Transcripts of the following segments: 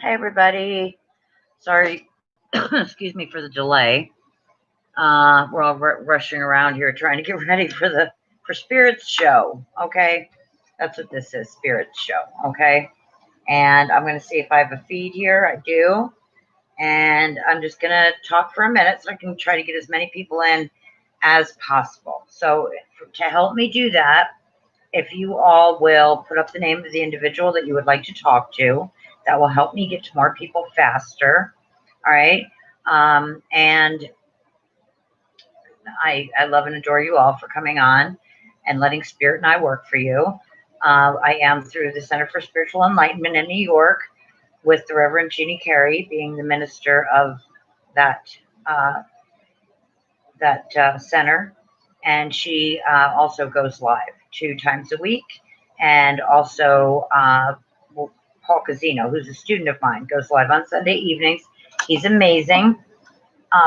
Hey, everybody. Sorry, excuse me for the delay. We're all rushing around here trying to get ready for Spirit's show. Okay, that's what this is, Spirit's show. Okay, and I'm going to see if I have a feed here. I do, and I'm just going to talk for a minute so I can try to get as many people in as possible. So to help me do that, if you all will put up the name of the individual that you would like to talk to, that will help me get to more people faster. All right. And I love and adore you all for coming on and letting Spirit and I work for you. I am through the Center for Spiritual Enlightenment in New York with the Reverend Jeannie Carey being the minister of that center. And she also goes live 2 times a week. And also Paul Casino, who's a student of mine, goes live on Sunday evenings. He's amazing.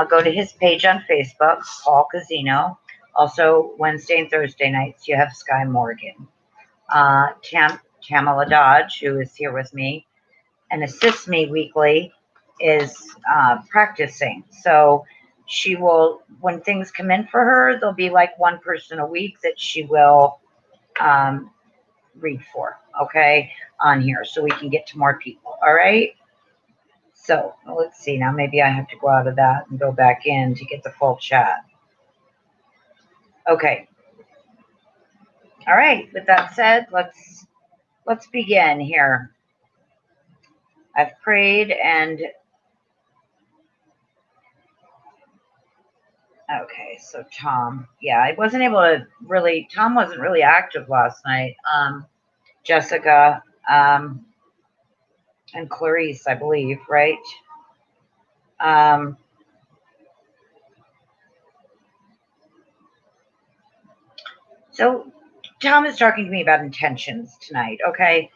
Go to his page on Facebook, Paul Casino. Also, Wednesday and Thursday nights, you have Sky Morgan. Tamala Dodge, who is here with me and assists me weekly, is practicing. So she will, when things come in for her, there'll be like one person a week that she will read for, okay, on here so we can get to more people, all right? So let's see. Now maybe I have to go out of that and go back in to get the full chat. Okay. All right. With that said, let's begin here. I've prayed and okay. So Tom, yeah, I wasn't able to really. Tom wasn't really active last night. Jessica, and Clarice, I believe, right? So Tom is talking to me about intentions tonight, okay?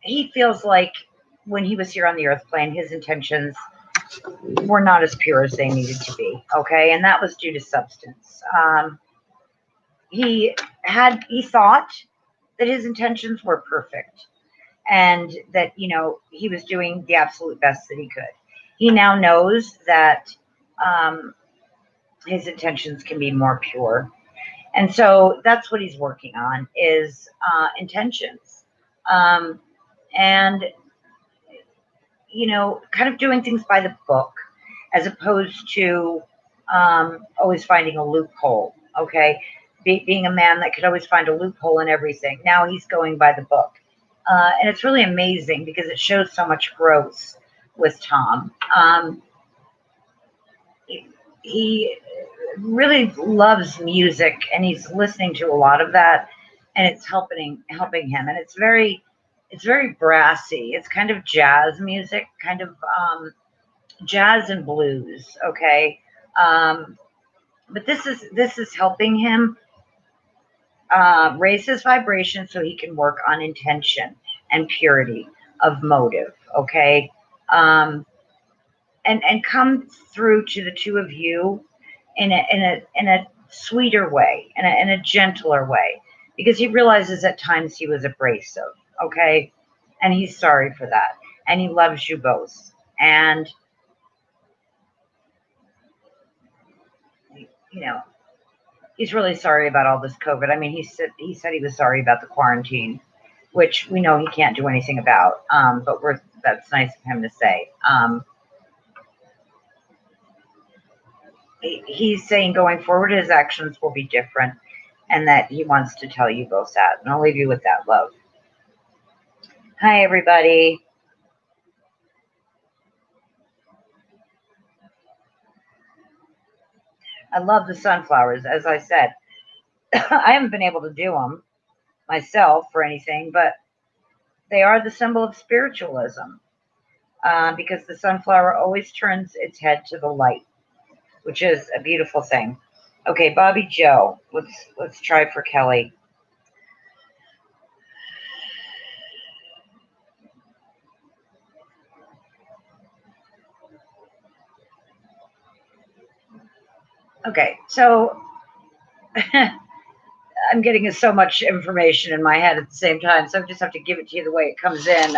He feels like when he was here on the earth plane, his intentions were not as pure as they needed to be, okay? And that was due to substance. He thought that his intentions were perfect and that, he was doing the absolute best that he could. He now knows that his intentions can be more pure. And so that's what he's working on is intentions. And, kind of doing things by the book as opposed to always finding a loophole, okay? Being a man that could always find a loophole in everything. Now he's going by the book. And it's really amazing because it shows so much growth with Tom. He really loves music and he's listening to a lot of that, and it's helping him. And it's very brassy. It's kind of jazz music, kind of jazz and blues, okay? But this is helping him raise his vibration so he can work on intention and purity of motive, okay? And come through to the two of you in a sweeter way, in a gentler way, because he realizes at times he was abrasive, okay? And he's sorry for that. And he loves you both. And, he's really sorry about all this COVID. I mean, he said he was sorry about the quarantine, which we know he can't do anything about. But that's nice of him to say. He's saying going forward, his actions will be different, and that he wants to tell you both that. And I'll leave you with that, love. Hi, everybody. I love the sunflowers, as I said. I haven't been able to do them myself or anything, but they are the symbol of spiritualism, because the sunflower always turns its head to the light, which is a beautiful thing. Okay, Bobby Joe, let's try for Kelly. Okay, so I I'm getting so much information in my head at the same time, so I just have to give it to you the way it comes in.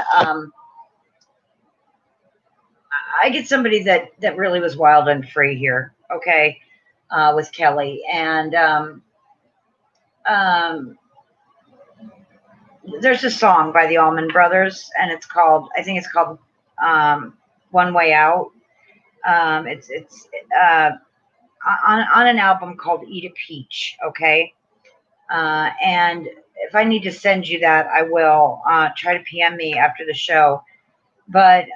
I get somebody that really was wild and free here, okay, with Kelly, and there's a song by the Allman Brothers, and I think it's called "One Way Out." It's on an album called "Eat a Peach," okay, and if I need to send you that, I will. Try to PM me after the show. But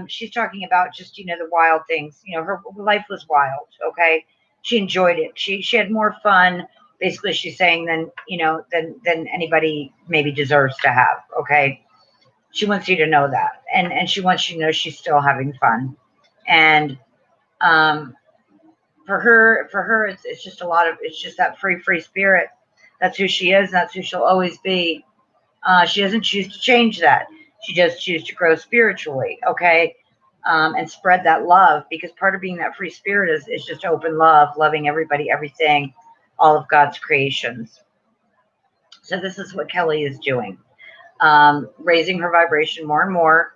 she's talking about just the wild things. Her life was wild. Okay, she enjoyed it. She had more fun. Basically, she's saying than anybody maybe deserves to have. Okay, she wants you to know that, and she wants you to know she's still having fun. And for her, it's just it's just that free spirit. That's who she is. And that's who she'll always be. She doesn't choose to change that. She just chooses to grow spiritually, okay, and spread that love, because part of being that free spirit is just open love, loving everybody, everything, all of God's creations. So this is what Kelly is doing, raising her vibration more and more,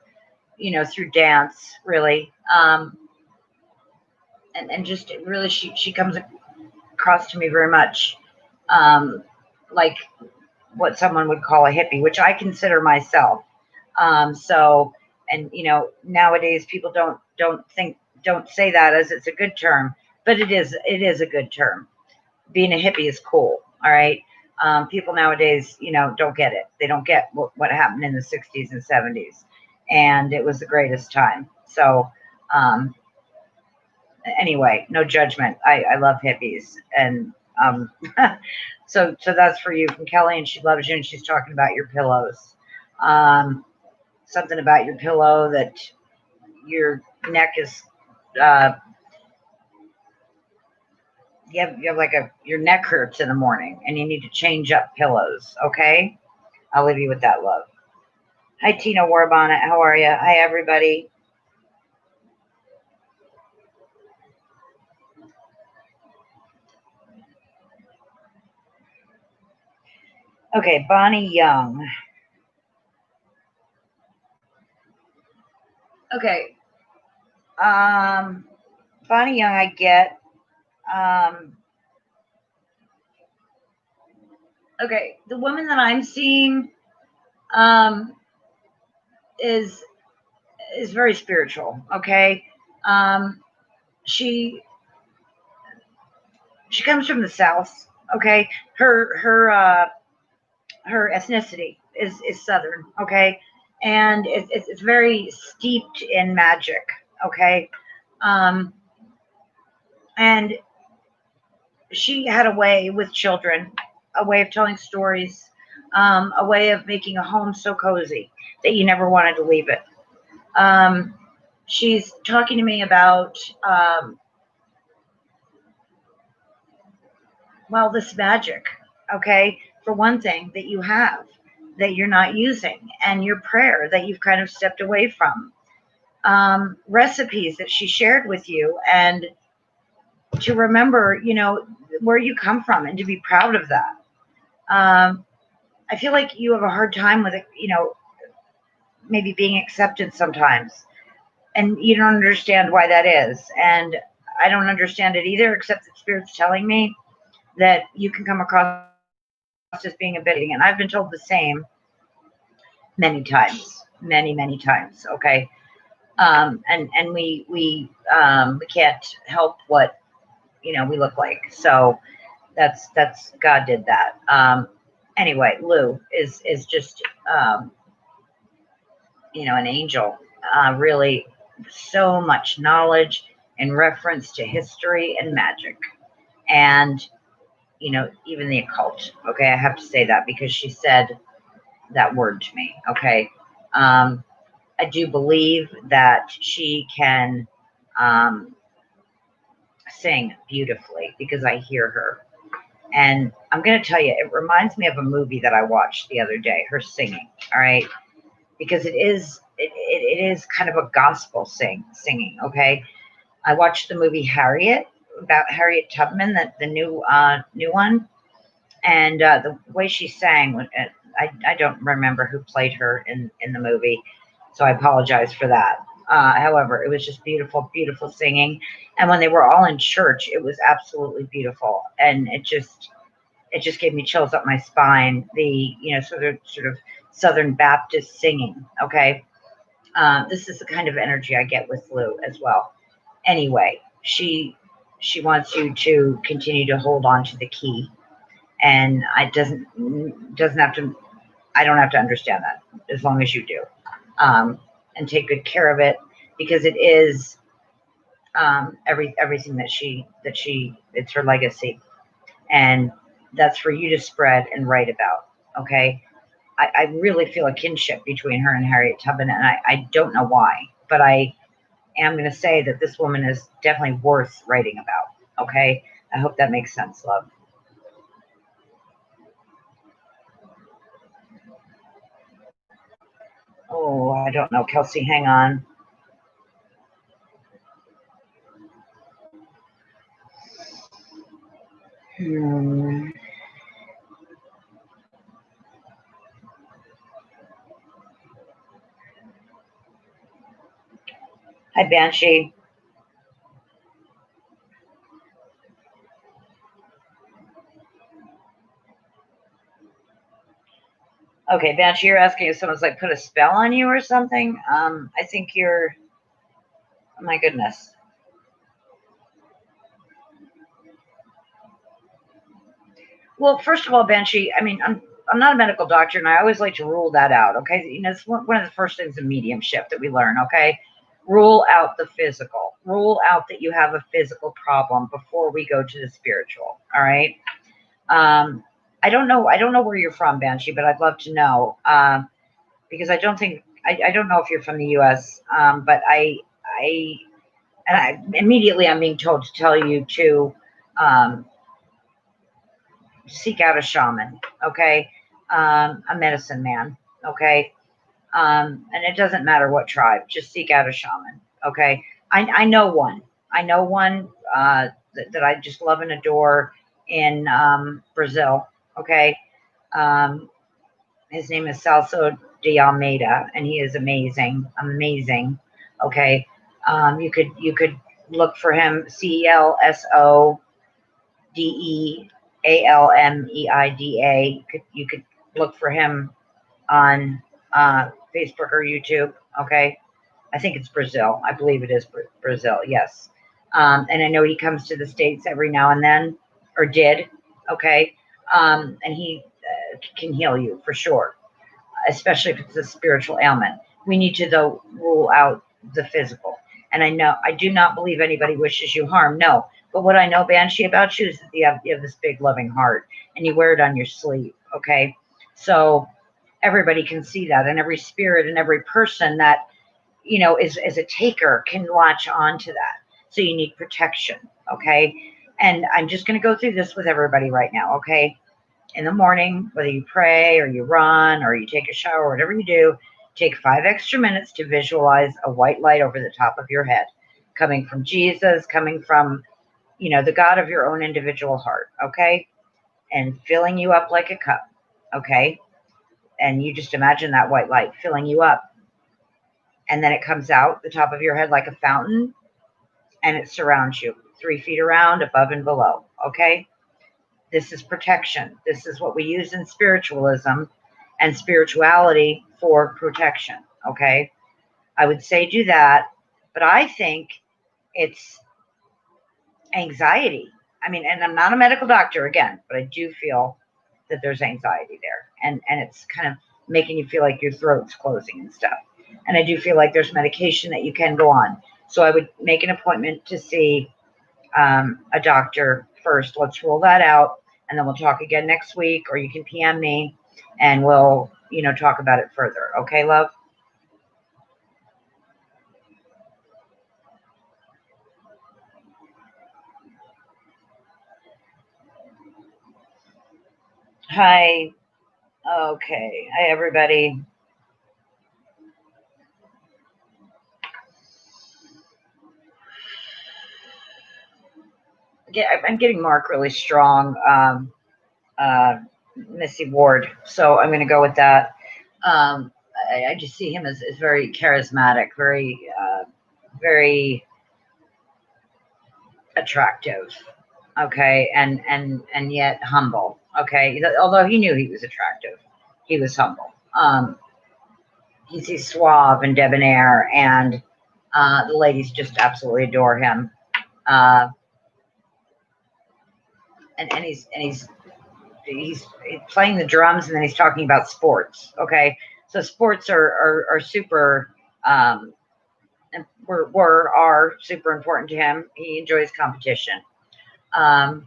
through dance, really, and just really she comes across to me very much like what someone would call a hippie, which I consider myself. So, and nowadays people don't say that as it's a good term, but it is a good term. Being a hippie is cool. All right. People nowadays, don't get it. They don't get what happened in the 60s and 70s, and it was the greatest time. So, anyway, no judgment. I love hippies, and so that's for you from Kelly, and she loves you, and she's talking about your pillows. Something about your pillow, that your neck is you have like your neck hurts in the morning and you need to change up pillows. Okay, I'll leave you with that, love. Hi, Tina Warbonnet, how are you? Hi, everybody. Okay, Bonnie Young. Okay, Bonnie Young, I get. Okay, the woman that I'm seeing is very spiritual. Okay, she comes from the South. Okay, her ethnicity is Southern. Okay, and it's very steeped in magic. Okay, and she had a way with children, a way of telling stories, a way of making a home so cozy that you never wanted to leave it. She's talking to me about, well, this magic, okay, for one thing, that you have, that you're not using, and your prayer that you've kind of stepped away from. Recipes that she shared with you, and to remember, where you come from, and to be proud of that. I feel like you have a hard time with it, maybe being accepted sometimes, and you don't understand why that is. And I don't understand it either, except that Spirit's telling me that you can come across as being a bit, and I've been told the same many times, many times. Okay, and we can't help what we look like. So that's God did that. Anyway, Lou is just an angel. Really, so much knowledge in reference to history and magic, and even the occult. Okay, I have to say that because she said that word to me. Okay, I do believe that she can sing beautifully because I hear her. And I'm going to tell you, it reminds me of a movie that I watched the other day, her singing. All right, because it is kind of a gospel singing. Okay, I watched the movie Harriet, about Harriet Tubman, the new one, And the way she sang, I don't remember who played her in the movie, so I apologize for that. However, it was just beautiful, beautiful singing. And when they were all in church, it was absolutely beautiful, and it just gave me chills up my spine. The sort of Southern Baptist singing. Okay, this is the kind of energy I get with Lou as well. Anyway, she wants you to continue to hold on to the key, and it doesn't have to. I don't have to understand that as long as you do, and take good care of it, because it is everything that she it's her legacy, and that's for you to spread and write about. Okay, I really feel a kinship between her and Harriet Tubman, and I don't know why, but I am going to say that this woman is definitely worth writing about. Okay, I hope that makes sense, love. Oh, I don't know, Kelsey. Hang on. Hmm. Hi, Banshee. Okay, Banshee, you're asking if someone's like put a spell on you or something. I think you're. Oh my goodness. Well, first of all, Banshee, I mean, I'm not a medical doctor, and I always like to rule that out. Okay, it's one of the first things in mediumship that we learn. Okay, rule out the physical. Rule out that you have a physical problem before we go to the spiritual. All right. Um, I don't know. I don't know where you're from, Banshee, but I'd love to know, because I don't think I don't know if you're from the U.S. But I and I immediately I'm being told to tell you to um, seek out a shaman. Okay, a medicine man. Okay, and it doesn't matter what tribe. Just seek out a shaman. Okay, I know one. I know one that I just love and adore in Brazil. Okay, um, his name is Celso de Almeida, and he is amazing, amazing. Okay, you could look for him. CELSODEALMEIDA. You could look for him on Facebook or YouTube. Okay, I think it's Brazil. I believe it is Brazil. Yes, and I know he comes to the States every now and then, or did. Okay, and he can heal you for sure, especially if it's a spiritual ailment. We need to, though, rule out the physical. And I do not believe anybody wishes you harm. No. But what I know, Banshee, about you is that you have this big loving heart, and you wear it on your sleeve. Okay. So everybody can see that, and every spirit and every person that, is a taker can latch on to that. So you need protection. Okay. And I'm just going to go through this with everybody right now. Okay, in the morning, whether you pray or you run or you take a shower, whatever you do, take 5 extra minutes to visualize a white light over the top of your head, coming from Jesus, coming from, the God of your own individual heart, okay? And filling you up like a cup, okay? And you just imagine that white light filling you up. And then it comes out the top of your head like a fountain, and it surrounds you 3 feet around, above and below, okay? This is protection. This is what we use in spiritualism and spirituality for protection. Okay. I would say do that, but I think it's anxiety. I mean, and I'm not a medical doctor again, but I do feel that there's anxiety there, and it's kind of making you feel like your throat's closing and stuff. And I do feel like there's medication that you can go on. So I would make an appointment to see a doctor first. Let's rule that out, and then we'll talk again next week, or you can PM me, and we'll talk about it further. Okay, love. Hi. Okay. Hi, everybody. Yeah, I'm getting Mark really strong. Missy Ward. So I'm going to go with that. I just see him as very charismatic, very attractive. Okay, and yet humble. Okay, although he knew he was attractive, he was humble. He's suave and debonair, and the ladies just absolutely adore him. Uh, and he's playing the drums, and then he's talking about sports. Okay, so sports are super are super important to him. He enjoys competition, but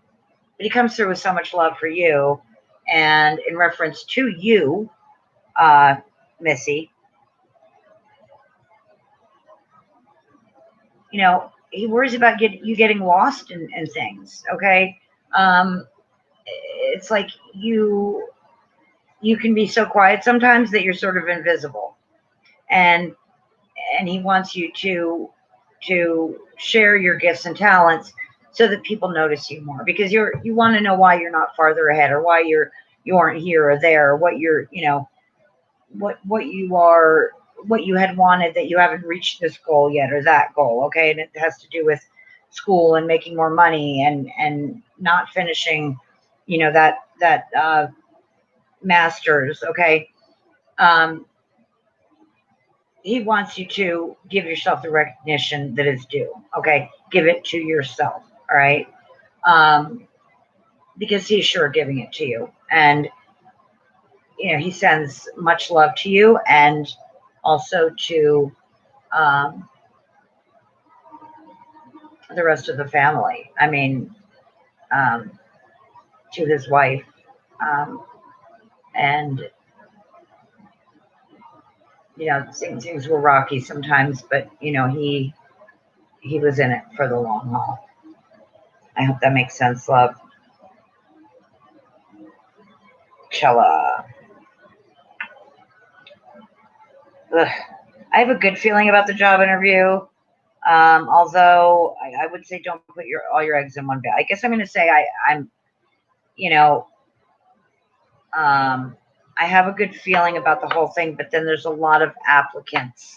he comes through with so much love for you, and in reference to you, Missy. You know, he worries about you getting lost in things. Okay, um, it's like you can be so quiet sometimes that you're sort of invisible, and he wants you to share your gifts and talents so that people notice you more, because you want to know why you're not farther ahead, or why you aren't here or there, or what you're, what you are, what you had wanted that you haven't reached this goal yet, or that goal. Okay, and it has to do with school and making more money, and not finishing, that masters. Okay, um, he wants you to give yourself the recognition that is due. Okay, give it to yourself. All right, um, because he's sure giving it to you, and he sends much love to you, and also to um, the rest of the family. I mean, um, to his wife, um, and things were rocky sometimes, but he was in it for the long haul. I hope that makes sense, love. Chella. Ugh. I have a good feeling about the job interview. Although I would say don't put all your eggs in one basket. I guess I'm going to say I'm, you know, I have a good feeling about the whole thing, but then there's a lot of applicants.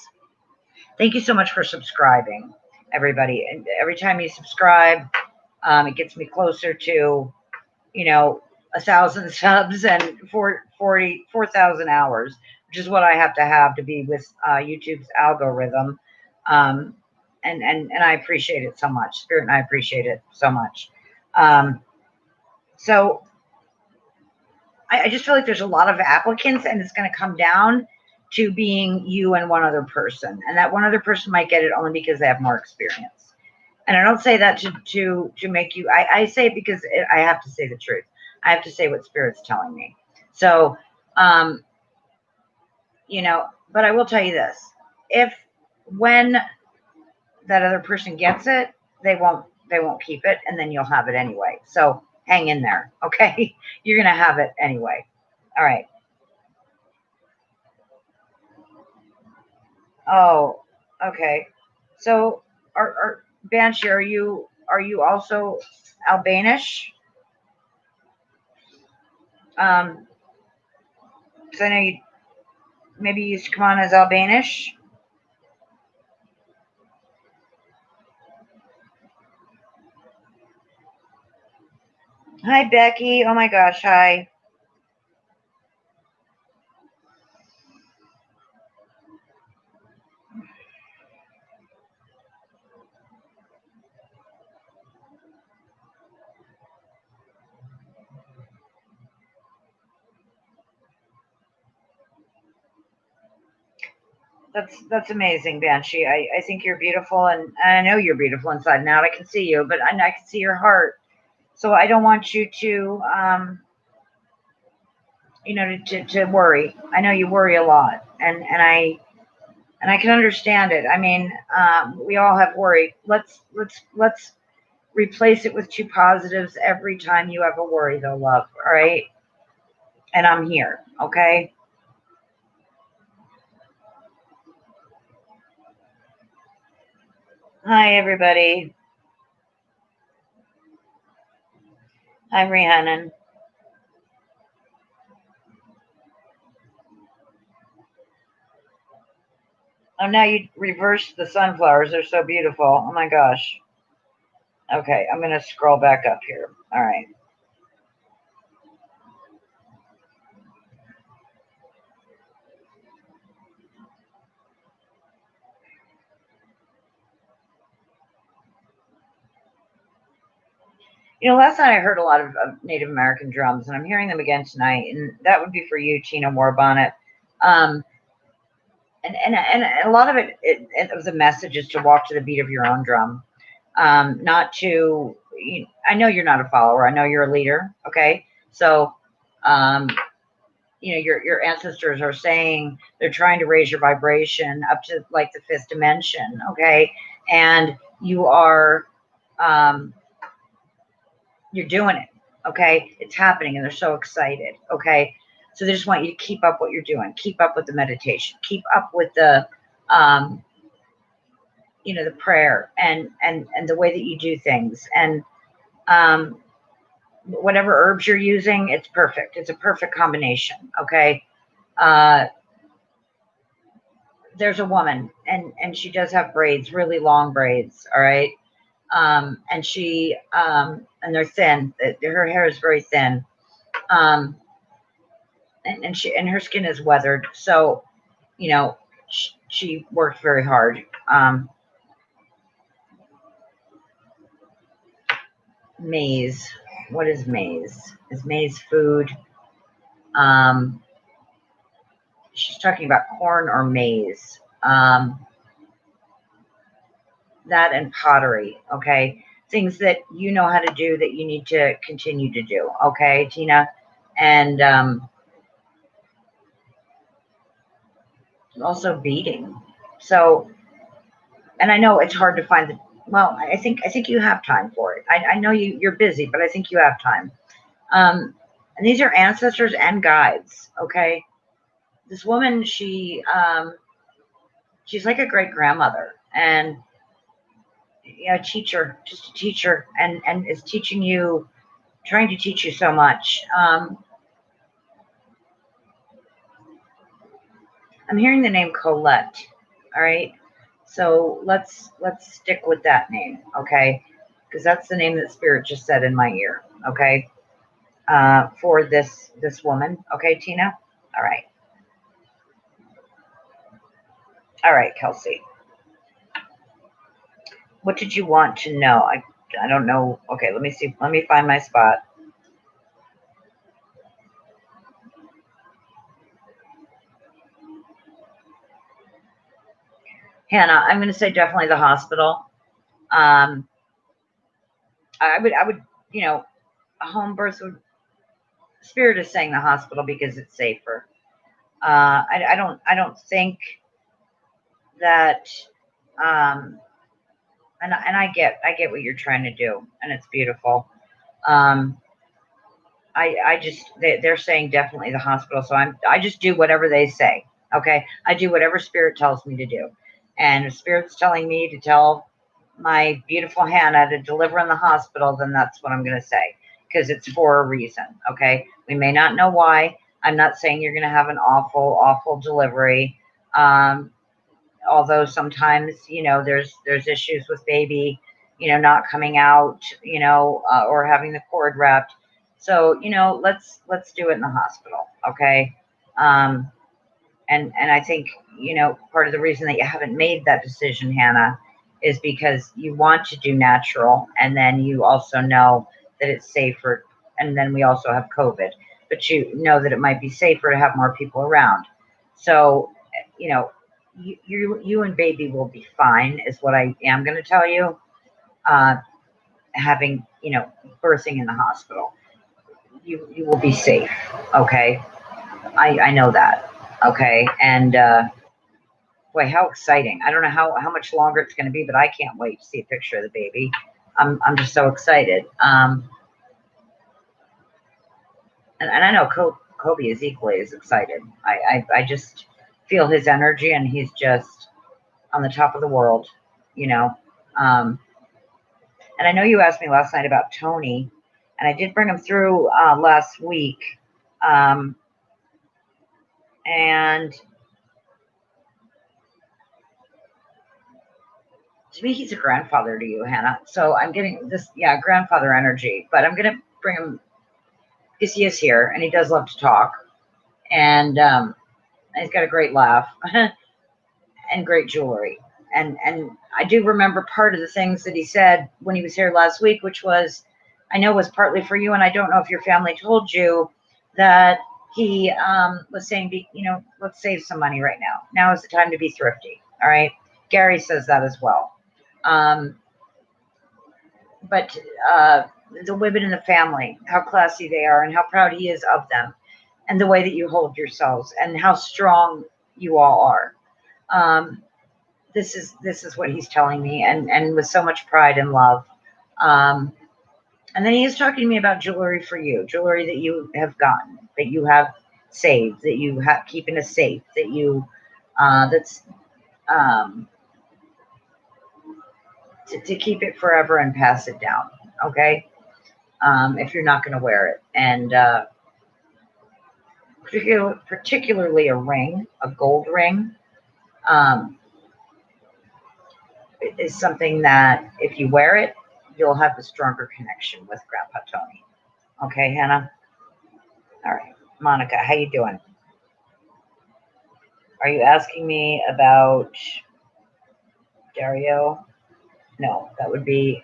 Thank you so much for subscribing, everybody. And every time you subscribe, it gets me closer to, 1,000 subs and 4,000 hours, which is what I have to be with YouTube's algorithm. And I appreciate it so much. Spirit and I appreciate it so much. So I just feel like there's a lot of applicants, and it's going to come down to being you and one other person. And that one other person might get it only because they have more experience. And I don't say that to make you, I say it because I have to say the truth. I have to say what Spirit's telling me. So, but I will tell you this. When that other person gets it, they won't keep it, and then you'll have it anyway. So hang in there, okay? You're going to have it anyway. All right. Oh, okay. So, Banshee, are you also Albanish? Because I know maybe you used to come on as Albanish. Hi, Becky. Oh my gosh, hi. That's amazing, Banshee. I think you're beautiful, and I know you're beautiful inside and out. I can see you, but I can see your heart. So I don't want you to, to worry. I know you worry a lot, and I can understand it. I mean, we all have worry. Let's replace it with two positives every time you have a worry, though, love. All right, and I'm here. Okay. Hi, everybody. I'm Rhiannon. Oh, now you reversed the sunflowers. They're so beautiful. Oh my gosh. Okay, I'm going to scroll back up here. All right. Last night I heard a lot of Native American drums, and I'm hearing them again tonight, and that would be for you, Tina Warbonnet. Um, and a lot of it was a message is to walk to the beat of your own drum, not to. I know you're not a follower. I know you're a leader. Okay, so um, your ancestors are saying they're trying to raise your vibration up to like the fifth dimension. Okay, and you are. You're doing it. Okay. It's happening and they're so excited. Okay. So they just want you to keep up what you're doing, keep up with the meditation, keep up with um, the prayer and the way that you do things. And um, whatever herbs you're using, it's perfect. It's a perfect combination. Okay. Uh, there's a woman and she does have braids, really long braids. All right. And she, and they're thin. Her hair is very thin. Um, and her skin is weathered. So, she worked very hard. Maize. What is maize? Is maize food? Um, she's talking about corn or maize. That and pottery. Okay, things that you know how to do that you need to continue to do. Okay, Tina, and also beading. So, and I know it's hard to find the. Well, I think you have time for it. I know you're busy, but I think you have time. And these are ancestors and guides. Okay, this woman, she's like a great grandmother and a teacher, just a teacher, and is teaching you, trying to teach you so much. I'm hearing the name Colette. All right, so let's stick with that name, okay? Because that's the name that Spirit just said in my ear, okay? For this woman, okay, Tina. All right, Kelsey. What did you want to know? I don't know. Okay, let me see. Let me find my spot. Hannah, I'm going to say definitely the hospital. Um, I would, a home birth would. Spirit is saying the hospital because it's safer. I don't think that. Um, and I get what you're trying to do, and it's beautiful. Um, I just they're saying definitely the hospital, so I just do whatever they say. Okay, I do whatever Spirit tells me to do, and if Spirit's telling me to tell my beautiful Hannah to deliver in the hospital, then that's what I'm going to say because it's for a reason. Okay, we may not know why. I'm not saying you're going to have an awful delivery. Although sometimes there's issues with baby not coming out or having the cord wrapped, so let's do it in the hospital. Okay. um and I think part of the reason that you haven't made that decision, Hannah, is because you want to do natural, and then you also know that it's safer, and then we also have COVID, but you know that it might be safer to have more people around. So you know you and baby will be fine, is what I am going to tell you. uh Having birthing in the hospital, you will be safe. Okay, I know that. Okay, and boy, how exciting! I don't know how much longer it's going to be, but I can't wait to see a picture of the baby. I'm just so excited. And I know Kobe is equally as excited. I just feel his energy, and he's just on the top of the world, you know. Um, and I know you asked me last night about Tony, and I did bring him through last week. Um, and To me, he's a grandfather to you, Hannah. So I'm getting this, yeah, grandfather energy. But I'm going to bring him, because he is here, and he does love to talk. And he's got a great laugh and great jewelry. And I do remember part of the things that he said when he was here last week, which was, I know was partly for you, and I don't know if your family told you that he was saying, let's save some money right now. Now is the time to be thrifty. All right. Gary says that as well. But the women in the family, how classy they are and how proud he is of them, and the way that you hold yourselves and how strong you all are. This is what he's telling me, and with so much pride and love. And then he is talking to me about jewelry for you, jewelry that you have gotten, that you have saved, that you have keep in a safe, that you that's to keep it forever and pass it down. Okay, if you're not going to wear it, and particularly a ring, a gold ring. Is something that if you wear it, you'll have a stronger connection with Grandpa Tony. Okay, Hannah? All right. Monica, how you doing? Are you asking me about Dario? No, that would be...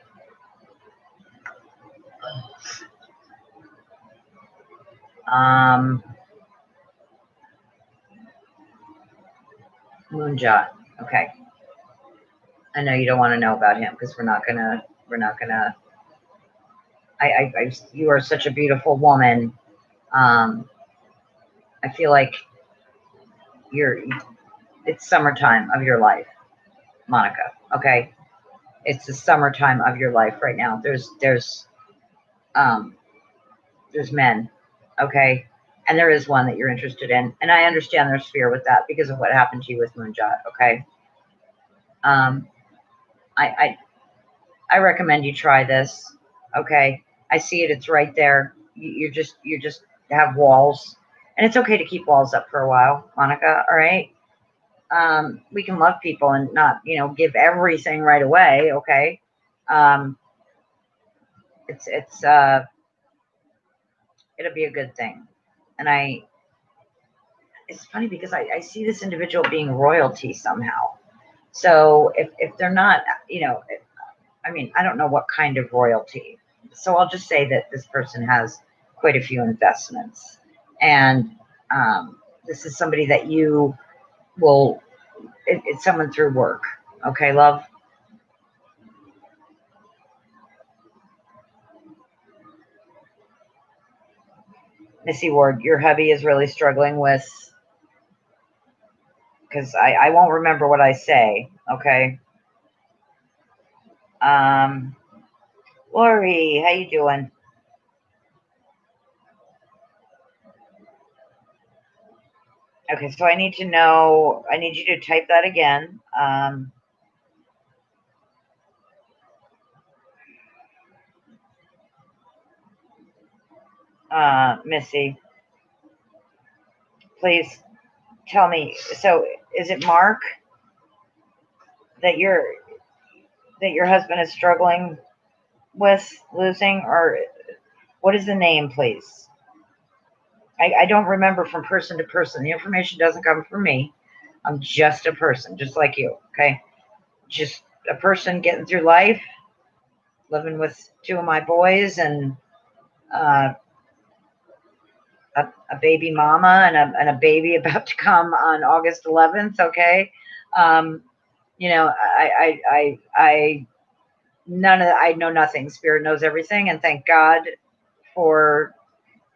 Moonjot. Okay. I know you don't want to know about him because we're not gonna. You are such a beautiful woman. I feel like it's summertime of your life, Monica. Okay, it's the summertime of your life right now. There's men, okay, and there is one that you're interested in, and I understand there's fear with that because of what happened to you with Moonjot. Okay, I recommend you try this. Okay, I see it. It's right there. You just have walls, and it's okay to keep walls up for a while, Monica. All right. We can love people and not, give everything right away. Okay. It'll be a good thing. And it's funny because I see this individual being royalty somehow. So if they're not, I don't know what kind of royalty. So I'll just say that this person has quite a few investments. And this is somebody that you will, it's someone through work. Okay, love? Missy Ward, your hubby is really struggling with, because I won't remember what I say. Okay. Lori, how you doing? Okay, so I need you to type that again. Missy, please tell me. So is it Mark that your husband is struggling with losing, or what is the name, please? I don't remember from person to person. The information doesn't come from me. I'm just a person, just like you. Okay, just a person getting through life, living with two of my boys, and a baby mama, and a baby about to come on August 11th. Okay, I know nothing. Spirit knows everything, and thank God for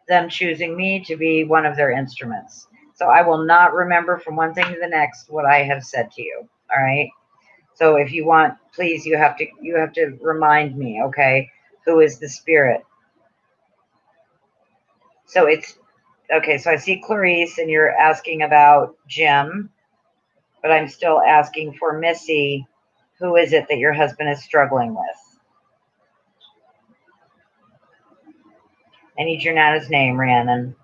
them choosing me to be one of their instruments. So I will not remember from one thing to the next what I have said to you. All right. So if you want, please, you have to remind me, okay, who is the spirit. So it's okay. So I see Clarice, and you're asking about Jim, but I'm still asking for Missy. Who is it that your husband is struggling with? I need your Nana's name, Rhiannon.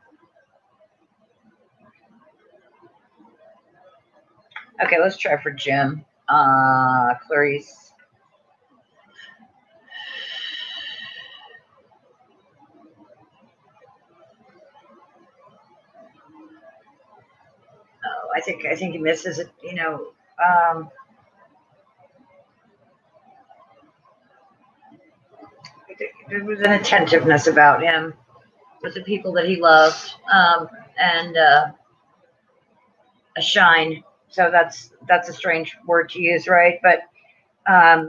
Okay, let's try for Jim. Clarice. I think he misses it. There was an attentiveness about him with the people that he loved, and a shine. So that's a strange word to use, right? But I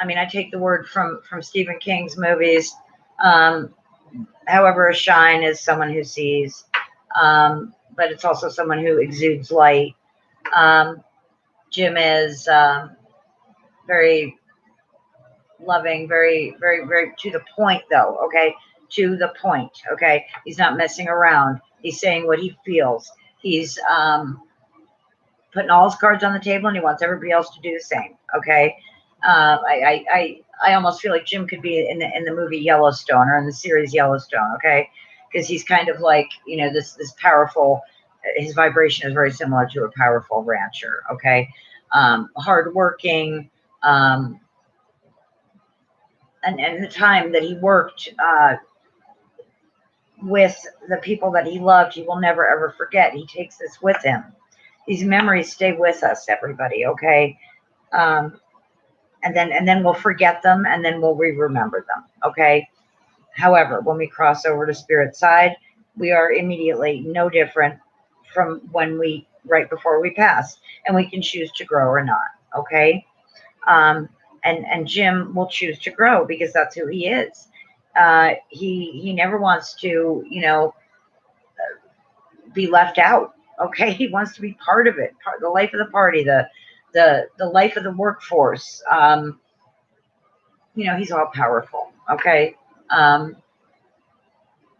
mean, I take the word from Stephen King's movies. However, a shine is someone who sees, but it's also someone who exudes light. Jim is very loving, very, very, very to the point, though. Okay, to the point. Okay, he's not messing around. He's saying what he feels. He's putting all his cards on the table, and he wants everybody else to do the same. Okay, I almost feel like Jim could be in the movie Yellowstone or in the series Yellowstone. Okay, because he's kind of like this powerful. His vibration is very similar to a powerful rancher. Okay, hardworking. And the time that he worked with the people that he loved, he will never ever forget. He takes this with him. These memories stay with us, everybody. Okay, and then we'll forget them, and then we'll remember them. Okay. However, when we cross over to spirit side, we are immediately no different from right before we passed, and we can choose to grow or not. Okay. And Jim will choose to grow because that's who he is. He never wants to, be left out. Okay, he wants to be part of it, part of the life of the party, the life of the workforce. He's all powerful. Okay, and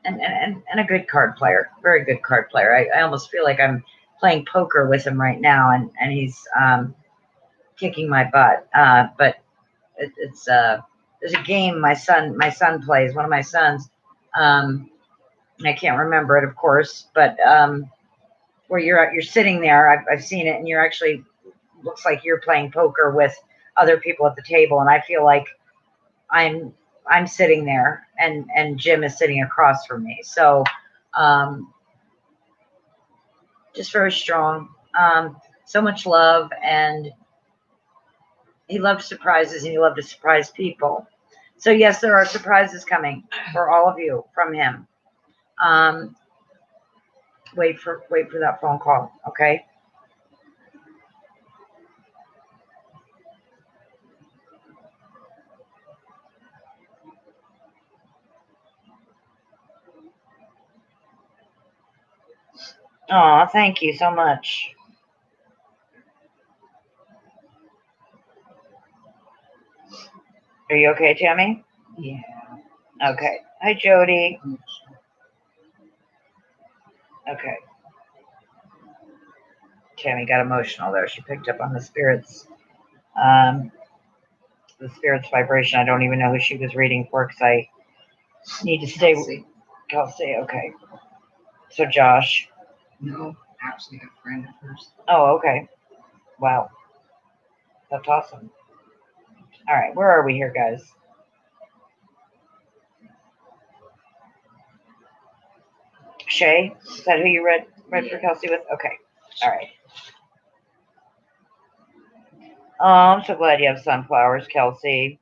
a good card player, very good card player. I almost feel like I'm playing poker with him right now, and he's kicking my butt. But it's there's a game my son plays. One of my sons, I can't remember it, of course, but where you're sitting there. I've seen it, and you're actually looks like you're playing poker with other people at the table, and I feel like I'm sitting there, and Jim is sitting across from me. So just very strong. So much love, and he loved surprises, and he loved to surprise people. So yes, there are surprises coming for all of you from him. Wait for that phone call, okay? Oh, thank you so much. Are you okay, Tammy? Yeah. Okay. Hi, Jody. Okay. Tammy got emotional there. She picked up on the spirits vibration. I don't even know who she was reading for because I need to stay. Kelsey. Okay. So Josh. No, actually a friend of hers. Oh, okay. Wow. That's awesome. All right. Where are we here, guys? Shay? Is that who you read for Kelsey with? Okay. All right. Oh, I'm so glad you have sunflowers, Kelsey.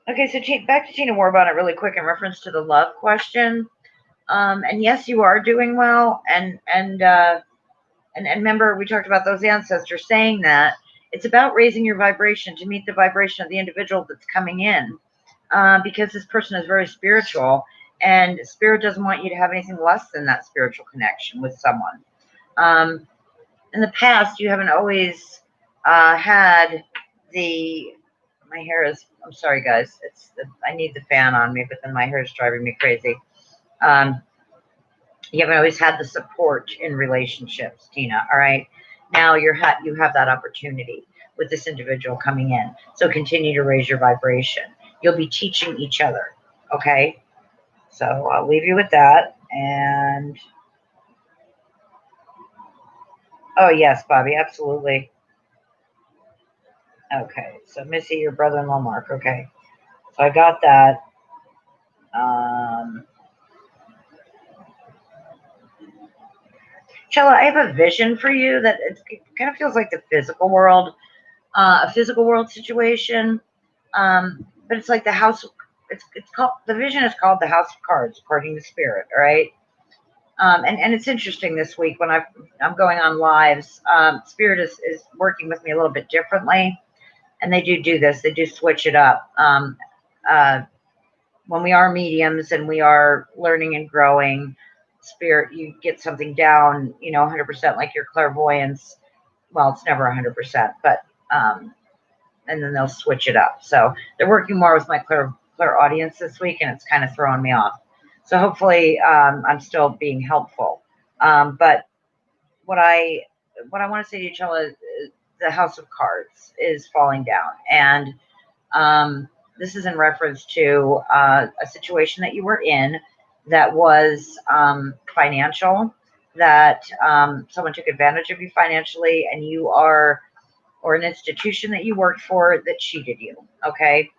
Okay, so back to Tina Warbonnet really quick in reference to the love question. And yes, you are doing well. And remember, we talked about those ancestors saying that it's about raising your vibration to meet the vibration of the individual that's coming in, because this person is very spiritual, and spirit doesn't want you to have anything less than that spiritual connection with someone. In the past, you haven't always had the. My hair is. I'm sorry, guys. I need the fan on me, but then my hair is driving me crazy. You haven't always had the support in relationships, Tina. All right. Now you have that opportunity with this individual coming in. So continue to raise your vibration. You'll be teaching each other. Okay. So I'll leave you with that. And oh yes, Bobby, absolutely. Okay. So Missy, your brother-in-law Mark. Okay. So I got that. Chella, I have a vision for you that it kind of feels like the physical world, a physical world situation. But it's like the house. It's called, the vision is called the House of Cards, according to Spirit. All right. And it's interesting this week when I'm going on lives. Spirit is working with me a little bit differently, and they do this. They do switch it up. Uh, when we are mediums and we are learning and growing, Spirit, you get something down, 100%, like your clairvoyance. Well, it's never 100%, but and then they'll switch it up. So they're working more with my clairaudience this week, and it's kind of throwing me off. So hopefully, I'm still being helpful. But what I what I want to say to you, Chella, is the House of Cards is falling down, and this is in reference to a situation that you were in that was financial, that someone took advantage of you financially, and you are, or an institution that you worked for that cheated you. Okay,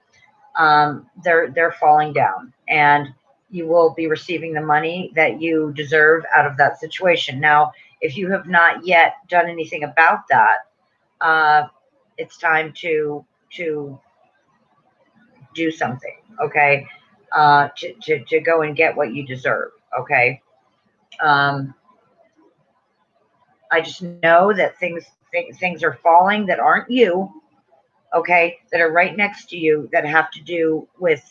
they're falling down, and you will be receiving the money that you deserve out of that situation. Now, if you have not yet done anything about that, uh, it's time to do something. Okay, to go and get what you deserve. Okay. Um, I just know that things are falling that aren't you. Okay, that are right next to you, that have to do with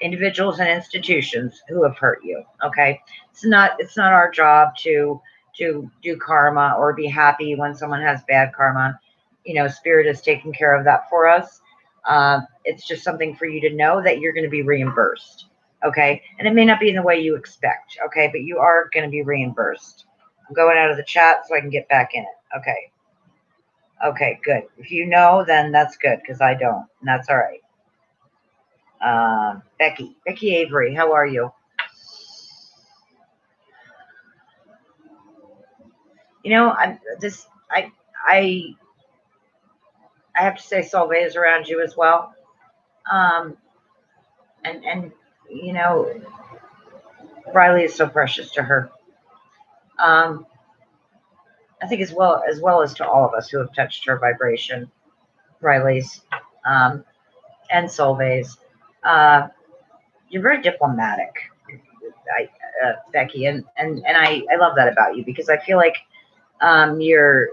individuals and institutions who have hurt you. Okay, it's not our job to do karma or be happy when someone has bad karma. Spirit is taking care of that for us. It's just something for you to know that you're going to be reimbursed. Okay, and it may not be in the way you expect. Okay, but you are going to be reimbursed. I'm going out of the chat so I can get back in it. Okay. Okay, good. If you know, then that's good, because I don't, and that's all right. Becky Avery, how are you? I'm this. I have to say, Solveig is around you as well. Um, and you know, Riley is so precious to her. Um, I think as well as to all of us who have touched her vibration, Riley's, and Solveig's. Uh, you're very diplomatic, Becky, and I love that about you, because I feel like you're,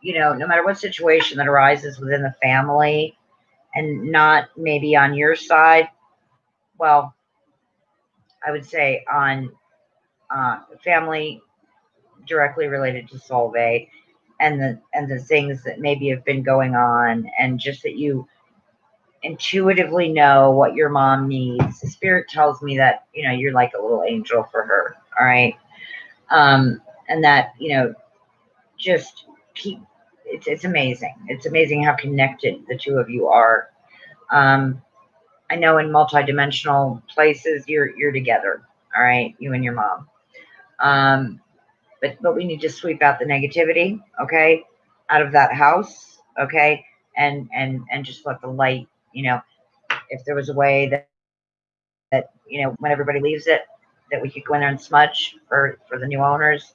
no matter what situation that arises within the family, and not maybe on your side, well, I would say on family directly related to Solveig, and the things that maybe have been going on, and just that you intuitively know what your mom needs. The Spirit tells me that you're like a little angel for her. All right. And that just keep, it's amazing. It's amazing how connected the two of you are. I know in multidimensional places you're together. All right, you and your mom. But we need to sweep out the negativity, okay, out of that house, okay, and just let the light, if there was a way that when everybody leaves it, that we could go in there and smudge for the new owners,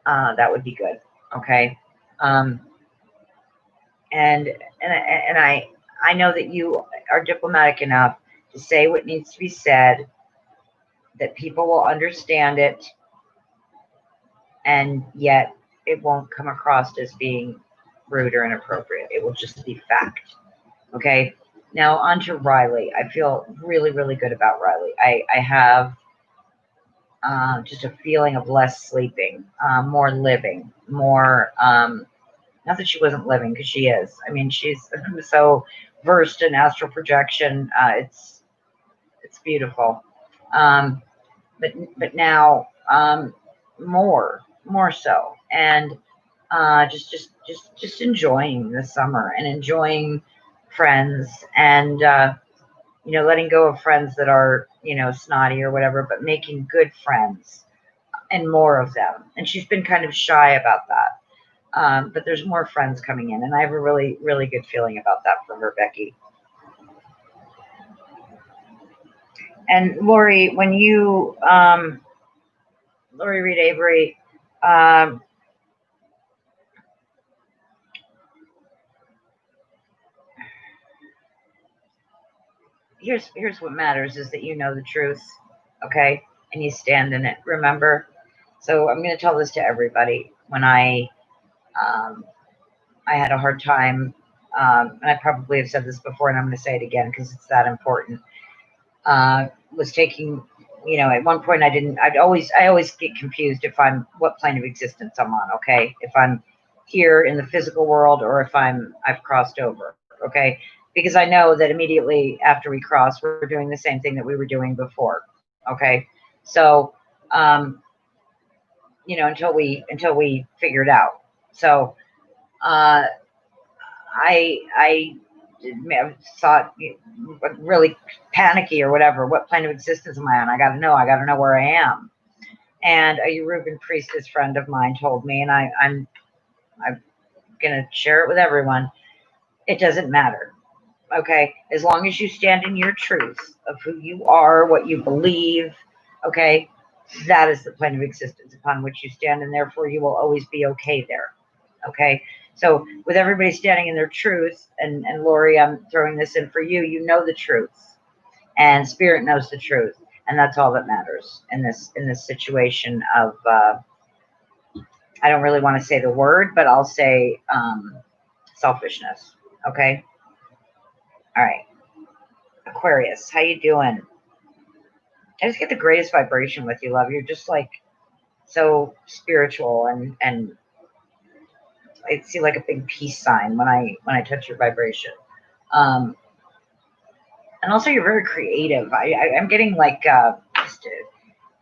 that would be good, okay. Um, and I know that you are diplomatic enough to say what needs to be said, that people will understand it, and yet it won't come across as being rude or inappropriate. It will just be fact. Okay. Now on to Riley. I feel really, really good about Riley. I have just a feeling of less sleeping, more living, more. Not that she wasn't living, because she is. I mean, she's so versed in astral projection. It's beautiful. Um, but now, more so, and just enjoying the summer, and enjoying friends, and letting go of friends that are snotty or whatever, but making good friends, and more of them. And she's been kind of shy about that. But there's more friends coming in, and I have a really, really good feeling about that for her, Becky. And Lori, when you, Lori Reed Avery, Here's what matters is that you know the truth, okay, and you stand in it. Remember. So I'm going to tell this to everybody. When I had a hard time, and I probably have said this before, and I'm going to say it again because it's that important. Was taking, at one point I always get confused if I'm what plane of existence I'm on. Okay, if I'm here in the physical world or if I've crossed over. Okay, because I know that immediately after we cross, we're doing the same thing that we were doing before. Okay, so until we figure it out. So I thought really panicky or whatever. What plane of existence am I on? I got to know. I got to know where I am. And a Yoruban priestess friend of mine told me, and I'm gonna share it with everyone. It doesn't matter. Okay, as long as you stand in your truth of who you are, what you believe. Okay, that is the plane of existence upon which you stand, and therefore you will always be okay there. Okay, so with everybody standing in their truth, and Lori, I'm throwing this in for you. You know the truth, and Spirit knows the truth, and that's all that matters in this situation of. I don't really want to say the word, but I'll say selfishness. Okay. All right. Aquarius, how you doing? I just get the greatest vibration with you, love. You're just like so spiritual, and I see like a big peace sign when I touch your vibration. And also you're very creative. I'm getting like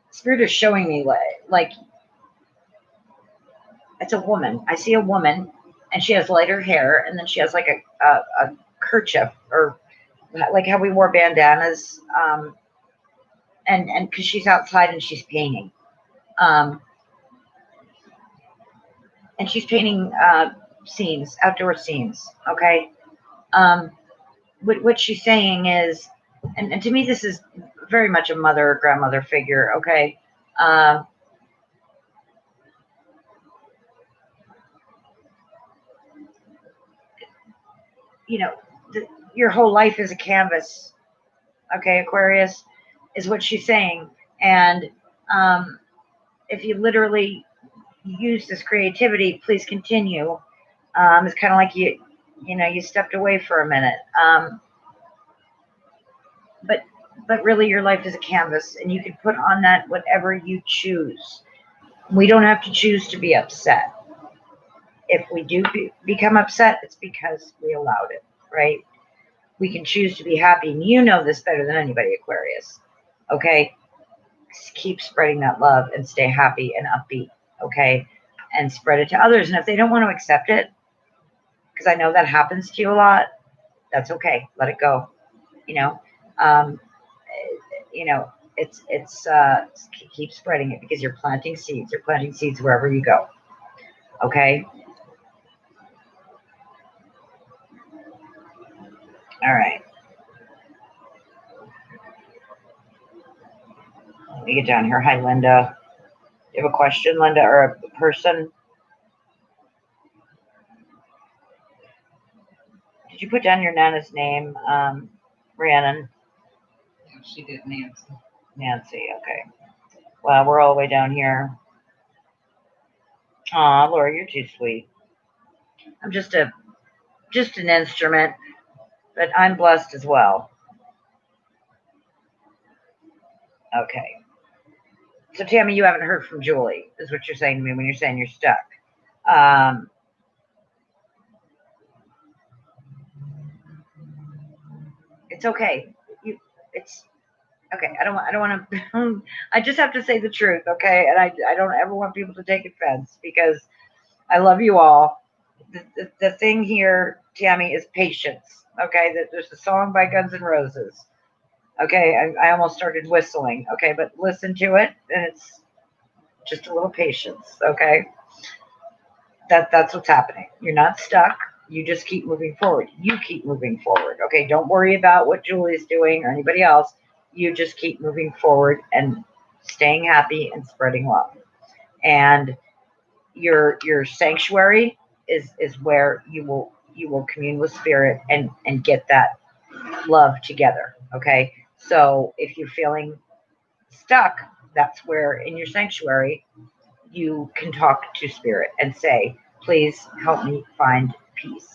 Spirit is showing me like it's a woman. I see a woman, and she has lighter hair, and then she has like a kerchief, or like how we wore bandanas, and because she's outside and she's painting, and she's painting scenes, outdoor scenes. Okay, what she's saying is, and to me this is very much a mother or grandmother figure. Okay, you know, your whole life is a canvas. Okay, Aquarius is what she's saying, and if you literally use this creativity, please continue. It's kind of like you stepped away for a minute, but really your life is a canvas, and you can put on that whatever you choose. We don't have to choose to be upset. If we do become upset, it's because we allowed it, right? We can choose to be happy, and you know this better than anybody, Aquarius. Okay, keep spreading that love and stay happy and upbeat. Okay, and spread it to others. And if they don't want to accept it, because I know that happens to you a lot, that's okay. Let it go. You know, um, it's keep spreading it, because you're planting seeds. You're planting seeds wherever you go. Okay. All right. Let me get down here. Hi, Linda. You have a question, Linda, or a person? Did you put down your Nana's name, Rhiannon? Yeah, she did, Nancy. Nancy, okay. Well, we're all the way down here. Aw, Laura, you're too sweet. I'm just an instrument, but I'm blessed as well. Okay. So, Tammy, you haven't heard from Julie, is what you're saying to me when you're saying you're stuck. It's okay. It's okay. I don't want to. I just have to say the truth, okay? And I don't ever want people to take offense, because I love you all. The thing here, Tammy, is patience. Okay, there's a song by Guns N' Roses. Okay, I almost started whistling. Okay, but listen to it, and it's just a little patience. Okay, that's what's happening. You're not stuck. You just keep moving forward. You keep moving forward. Okay, don't worry about what Julie's doing or anybody else. You just keep moving forward and staying happy and spreading love. And Your sanctuary is where you will commune with spirit and get that love together. Okay. So if you're feeling stuck, that's where in your sanctuary you can talk to spirit and say, please help me find peace.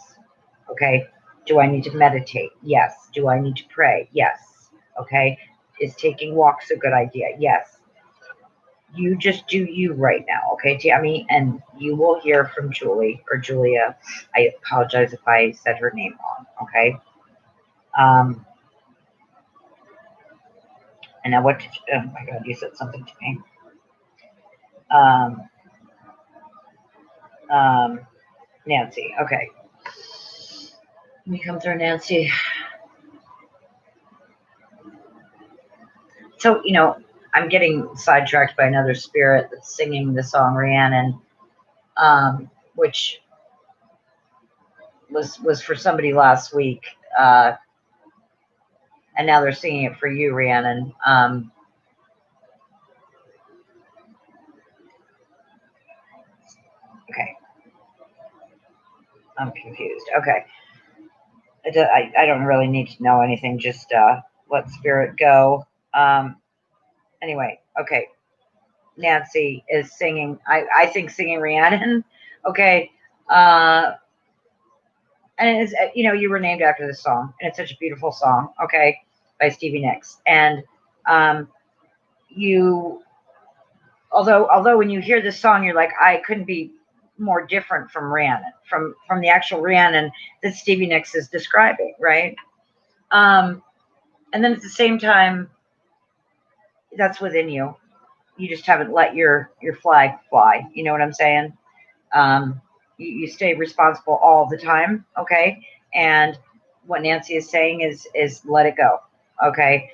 Okay. Do I need to meditate? Yes. Do I need to pray? Yes. Okay. Is taking walks a good idea? Yes. You just do you right now, okay, Tammy? And you will hear from Julie or Julia. I apologize if I said her name wrong, okay? Um, and now what did you, oh my God, you said something to me. Um, um, Nancy, okay. Let me come through, Nancy. So, I'm getting sidetracked by another spirit that's singing the song Rhiannon, which was for somebody last week. And now they're singing it for you, Rhiannon. Okay, I'm confused. Okay, I don't really need to know anything. Just let spirit go. Anyway, okay. Nancy is singing. I think singing Rhiannon. Okay, and it's you were named after this song, and it's such a beautiful song. Okay, by Stevie Nicks, and you although when you hear this song, you're like, I couldn't be more different from Rhiannon, from the actual Rhiannon that Stevie Nicks is describing, right? And then at the same time, that's within you. You just haven't let your flag fly. You know what I'm saying? You stay responsible all the time, okay? And what Nancy is saying is let it go, okay?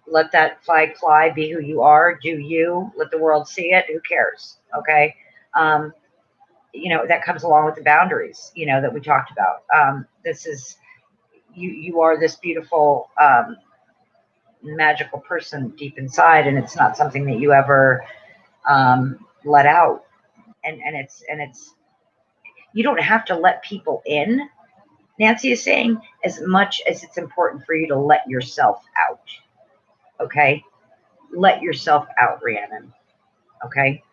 Let that flag fly. Be who you are. Do you. Let the world see it. Who cares? Okay. Um, that comes along with the boundaries. That we talked about. This is you. You are this beautiful, magical person deep inside, and it's not something that you ever let out. And it's you don't have to let people in. Nancy is saying as much as it's important for you to let yourself out. Okay, let yourself out, Rhiannon. Okay.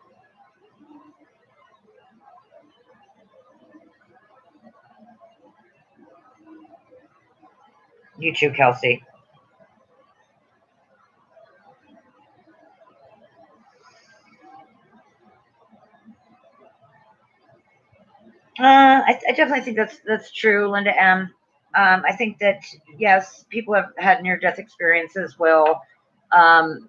You too, Kelsey. I definitely think that's true, Linda M. I think that yes, people have had near-death experiences. Will, um,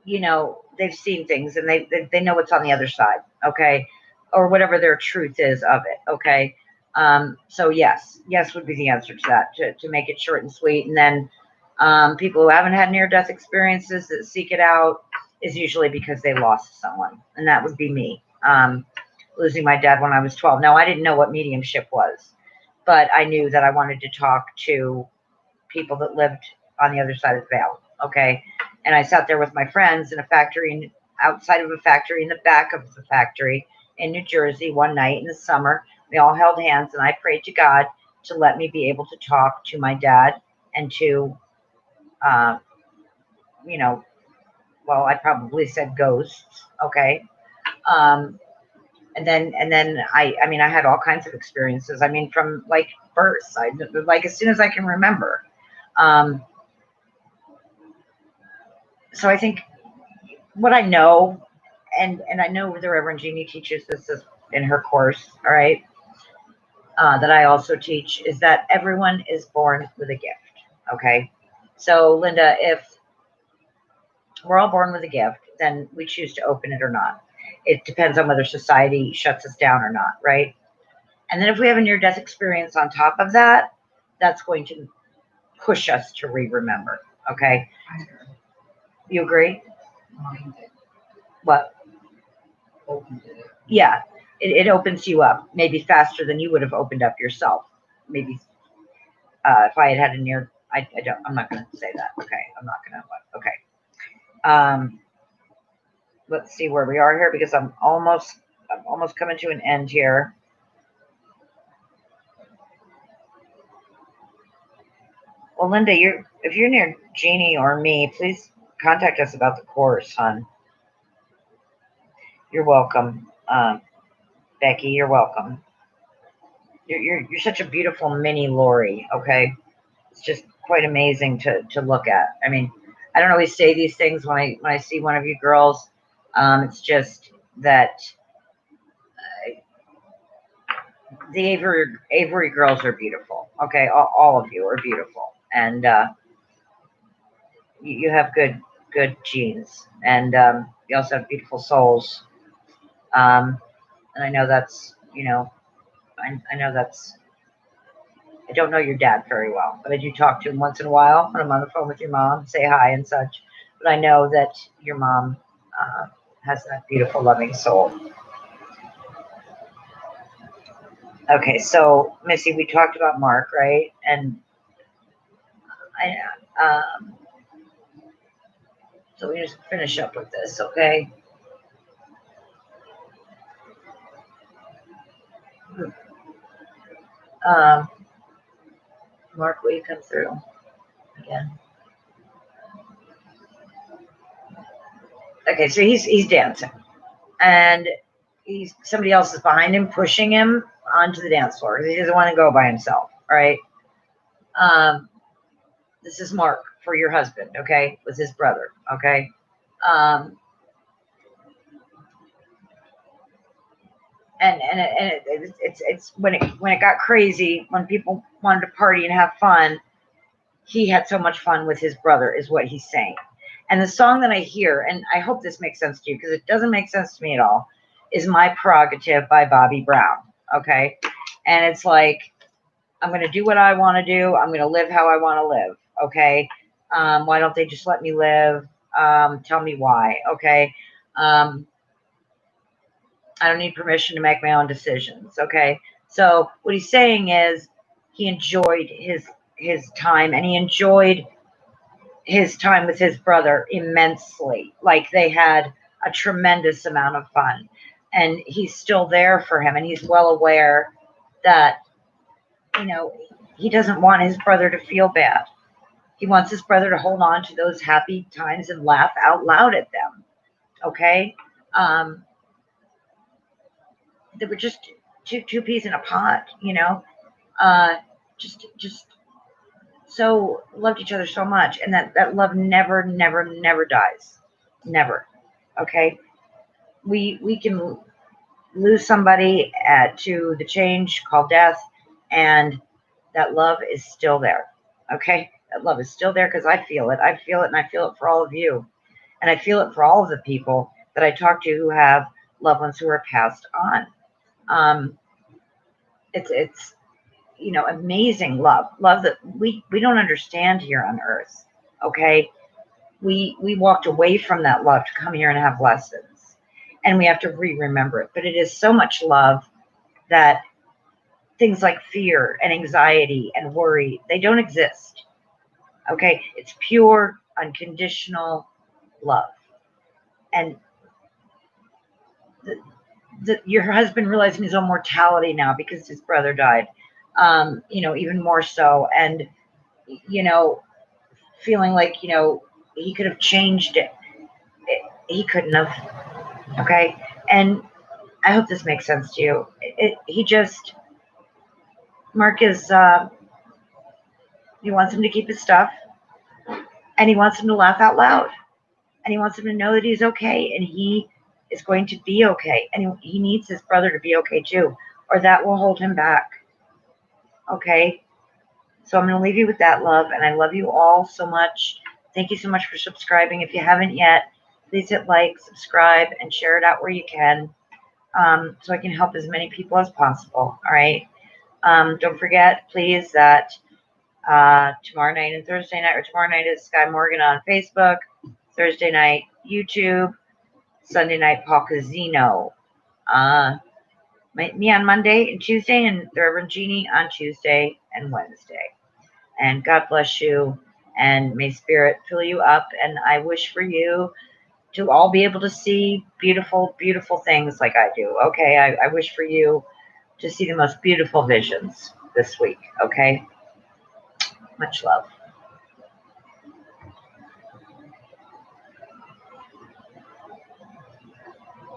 they've seen things and they know what's on the other side. Okay, or whatever their truth is of it. Okay, so yes would be the answer to that. To make it short and sweet, and then people who haven't had near-death experiences that seek it out is usually because they lost someone, and that would be me. Losing my dad when I was 12. Now, I didn't know what mediumship was, but I knew that I wanted to talk to people that lived on the other side of the veil. Okay. And I sat there with my friends in a factory, outside of a factory, in the back of the factory in New Jersey one night in the summer. We all held hands, and I prayed to God to let me be able to talk to my dad and to, uh, you know, well, I probably said ghosts. Okay. Um, and then I mean, I had all kinds of experiences. I mean, from like birth, like as soon as I can remember. Um, so I think what I know, and I know the Reverend Jeannie teaches this in her course, all right, that I also teach, is that everyone is born with a gift. Okay, so Linda, if we're all born with a gift, then we choose to open it or not. It depends on whether society shuts us down or not, right? And then if we have a near death experience on top of that, that's going to push us to remember. Okay. You agree? What? Yeah. It opens you up maybe faster than you would have opened up yourself. Maybe if I had a near, I'm not going to say that. Okay. I'm not going to, okay. Let's see where we are here because I'm almost almost coming to an end here. Well, Linda, if you're near Jeannie or me, please contact us about the course, hon. You're welcome, Becky. You're welcome. You're such a beautiful mini Lori. Okay, it's just quite amazing to look at. I mean, I don't always say these things when I see one of you girls. It's just that the Avery girls are beautiful. Okay, all of you are beautiful, and you have good genes, and you also have beautiful souls. And I know that's I know that's. I don't know your dad very well, but I do talk to him once in a while when I'm on the phone with your mom, say hi and such. But I know that your mom has that beautiful, loving soul. Okay, so Missy, we talked about Mark, right? And so we just finish up with this, okay? Mark, will you come through again? Okay, so he's dancing, and somebody else is behind him, pushing him onto the dance floor because he doesn't want to go by himself, right? This is Mark for your husband, okay, with his brother, okay. And it's when it got crazy, when people wanted to party and have fun, he had so much fun with his brother, is what he's saying. And the song that I hear, and I hope this makes sense to you because it doesn't make sense to me at all, is My Prerogative by Bobby Brown. Okay. And it's like, I'm going to do what I want to do. I'm going to live how I want to live. Okay. Why don't they just let me live? Tell me why. Okay. I don't need permission to make my own decisions. Okay. So what he's saying is he enjoyed his time, and he enjoyed his time with his brother immensely. Like, they had a tremendous amount of fun, and he's still there for him, and he's well aware that, he doesn't want his brother to feel bad. He wants his brother to hold on to those happy times and laugh out loud at them. Okay. They were just two peas in a pot, just so loved each other so much, and that love never dies. Never. Okay. We can lose somebody to the change called death, and that love is still there. Okay. That love is still there because I feel it, and I feel it for all of you, and I feel it for all of the people that I talk to who have loved ones who are passed on. It's amazing love that we don't understand here on earth. Okay. We walked away from that love to come here and have lessons, and we have to remember it. But it is so much love that things like fear and anxiety and worry, they don't exist. Okay. It's pure, unconditional love. And your husband realizing his own mortality now because his brother died, even more so. And, feeling like, he could have changed it. He couldn't have. Okay. And I hope this makes sense to you. Mark is, he wants him to keep his stuff, and he wants him to laugh out loud, and he wants him to know that he's okay, and he is going to be okay. And he needs his brother to be okay too, or that will hold him back. Okay. So I'm going to leave you with that, love, and I love you all so much. Thank you so much for subscribing. If you haven't yet, please hit like, subscribe, and share it out where you can, so I can help as many people as possible. All right. Don't forget, please, that tomorrow night and Thursday night, or tomorrow night is Sky Morgan on Facebook, Thursday night YouTube, Sunday night Paul Casino. Me on Monday and Tuesday, and the Reverend Jeannie on Tuesday and Wednesday. And God bless you, and may Spirit fill you up. And I wish for you to all be able to see beautiful, beautiful things like I do. Okay, I wish for you to see the most beautiful visions this week. Okay, much love.